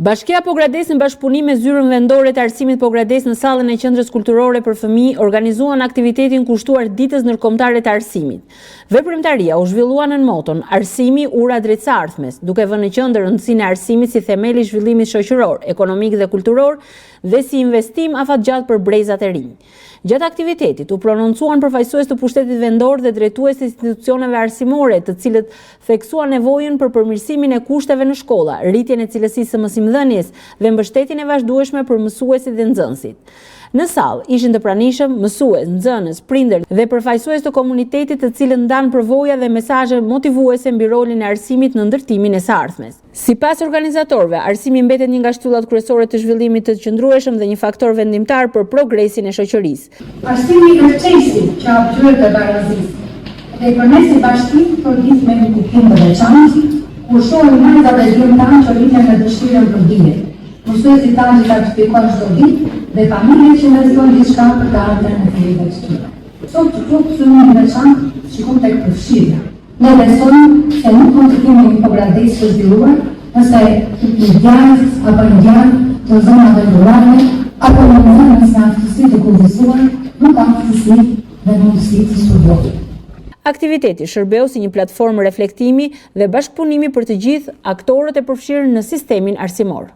Bashkia Pogrades në bashkëpunim me Zyrën Vendore të Arsimit Pogrades në sallën e Qendrës Kulturore për Fëmijë organizuan aktivitetin kushtuar Ditës Ndërkombëtare të Arsimit. Veprimtaria u zhvillua në moton Arsimi ura drejt së ardhmes, duke vënë në qendër rëndësinë e arsimit si themeli i zhvillimit shoqëror, ekonomik dhe kulturor dhe si investim afatgjatë për brezat e rinj. Gjatë aktivitetit u prononcuan përfaqësues të pushtetit vendor dhe drejtues të institucioneve arsimore, të cilët theksuan nevojën për përmirësimin e kushteve në shkolla, rritjen e cilësisë së mësimdhënies dhe mbështetjen e vazhdueshme për mësuesit dhe nxënësit. Në sallë ishin të pranishëm mësues, nxënës, prindër dhe përfaqësues të komunitetit, të cilët ndanë përvoja dhe mesazhe motivuese mbi rolin e arsimit në ndërtimin e së ardhmes. Sipas organizatorëve, arsimi mbetet një nga shtyllat kryesore të zhvillimit të qëndrueshëm dhe një faktor vendimtar për progresin e shoqërisë. Arsimi është çelësi që atyre të barazisë. Dhe për ne si bashki, përgjith me një kuptim të veçantë, ku shohim majzat e gjën tanë që rritën në dëshirën për dije. Mësuesit tanë që certifikojnë çdo ditë dhe familjet që investojnë diçka për të ardhmen e fëmijëve të tyre. Sot që këtu në veçantë shikon tek përfshirja. Ne besojmë se nuk mund të kemi një Pogrades të zhvilluar nëse një djalë apo një djalë të zonave rurale apo një nxënës me aftësi të kufizuar nuk ka aftësi dhe mundësi të studojë. Aktiviteti shërbeu si një platformë reflektimi dhe bashkëpunimi për të gjithë aktorët e përfshirë në sistemin arsimor.